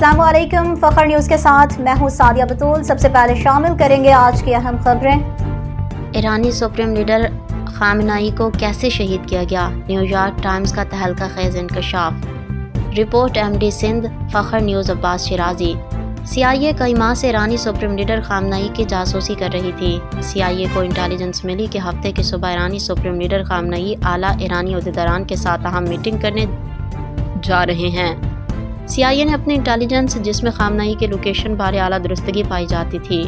السلام علیکم، فخر نیوز کے ساتھ میں ہوں سعدیہ بطول۔ سب سے پہلے شامل کریں گے آج کی اہم خبریں۔ ایرانی سپریم لیڈر خامنائی کو کیسے شہید کیا گیا؟ نیو یارک ٹائمز کا تہلکہ خیز انکشاف۔ رپورٹ ایم ڈی سندھ، فخر نیوز عباس شیرازی۔ CIA کئی ماہ سے ایرانی سپریم لیڈر خامنائی کی جاسوسی کر رہی تھی۔ CIA کو انٹیلیجنس ملی کہ ہفتے کی صبح ایرانی سپریم لیڈر خامنائی اعلیٰ ایرانی عہدیداران کے ساتھ اہم میٹنگ کرنے جا رہے ہیں۔ CIA نے اپنی انٹیلیجنس، جس میں خامنائی کی لوکیشن بارے اعلیٰ درستگی پائی جاتی تھی،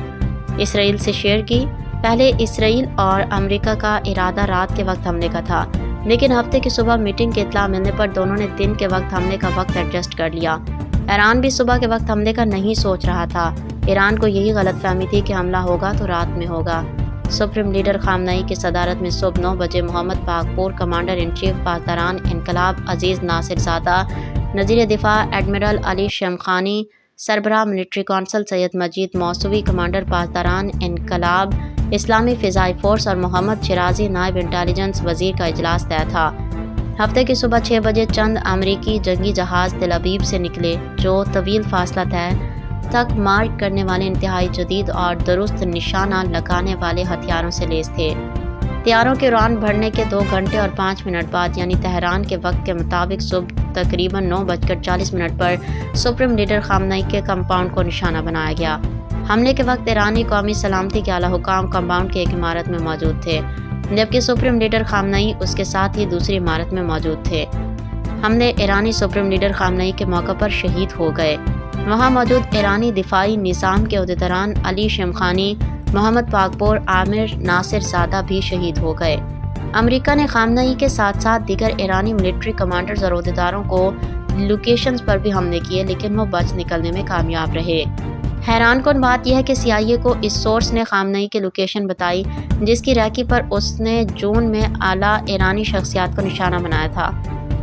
اسرائیل سے شیئر کی۔ پہلے اسرائیل اور امریکہ کا ارادہ رات کے وقت حملے کا تھا، لیکن ہفتے کی صبح میٹنگ کی اطلاع ملنے پر دونوں نے دن کے وقت حملے کا وقت ایڈجسٹ کر لیا۔ ایران بھی صبح کے وقت حملے کا نہیں سوچ رہا تھا۔ ایران کو یہی غلط فہمی تھی کہ حملہ ہوگا تو رات میں ہوگا۔ سپریم لیڈر خامنائی کی صدارت میں صبح 9 بجے محمد پاکپور، کمانڈر ان چیف پاسداران انقلاب عزیز ناصر زادہ، وزیر دفاع ایڈمرل علی شمخانی، سربراہ ملٹری کونسل سید مجید موسوی، کمانڈر پاسداران انقلاب اسلامی فضائی فورس اور محمد شیرازی، نائب انٹیلیجنس وزیر کا اجلاس طے تھا۔ ہفتے کی صبح 6 بجے چند امریکی جنگی جہاز تل ابیب سے نکلے، جو طویل فاصلہ طے تک مارچ کرنے والے انتہائی جدید اور درست نشانہ لگانے والے ہتھیاروں سے لیس تھے۔ طیاروں کے اڑان بھرنے کے 2 گھنٹے اور 5 منٹ بعد، یعنی تہران کے وقت کے مطابق صبح تقریباً 9:40 پر سپریم لیڈر خامنائی کے کمپاؤنڈ کو نشانہ بنایا گیا۔ حملے کے وقت ایرانی قومی سلامتی کے اعلیٰ حکام کمپاؤنڈ کی ایک عمارت میں موجود تھے، جبکہ سپریم لیڈر خامنائی اس کے ساتھ ہی دوسری عمارت میں موجود تھے۔ حملے ایرانی سپریم لیڈر خامنائی کے موقع پر شہید ہو گئے۔ وہاں موجود ایرانی دفاعی نظام کے عہدیداران علی شمخانی، محمد پاکپور، عامر ناصر زادہ بھی شہید ہو گئے۔ امریکہ نے خامنائی کے ساتھ ساتھ دیگر ایرانی ملٹری کمانڈرز اور عہدیداروں کو لوکیشنز پر بھی حملے کیے، لیکن وہ بچ نکلنے میں کامیاب رہے۔ حیران کن بات یہ ہے کہ CIA کو اس سورس نے خامنائی کی لوکیشن بتائی، جس کی ریکی پر اس نے جون میں اعلیٰ ایرانی شخصیات کو نشانہ بنایا تھا۔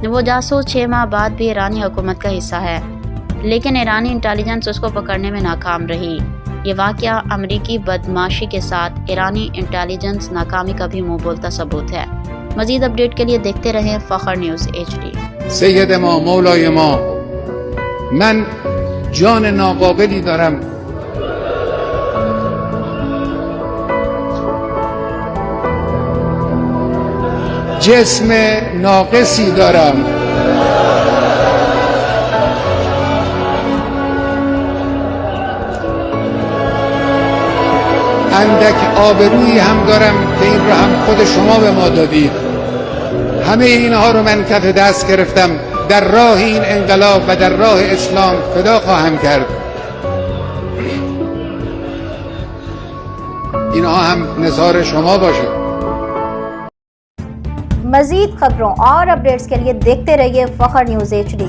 وہ جاسوس 6 ماہ بعد بھی ایرانی حکومت کا حصہ ہے، لیکن ایرانی انٹیلیجنس اس کو پکڑنے میں ناکام رہی۔ یہ واقعہ امریکی بدمعاشی کے ساتھ ایرانی انٹیلیجنس ناکامی کا بھی منہ بولتا ثبوت ہے۔ مزید اپڈیٹ کے لیے دیکھتے رہیں فخر نیوز HD۔ سید ما، مولای ما، من جان ناقابلی دارم، جسم ناقصی دارم، اندک آبرویی هم دارم که این رو هم خود شما به ما دادید. همه اینها رو من کف دست گرفتم، در راه این انقلاب و در راه اسلام فدا خواهم کرد. اینها هم نثار شما باشه. مزید خبروں اور اپڈیٹس کے لیے دیکھتے رہیے فخر نیوز HD۔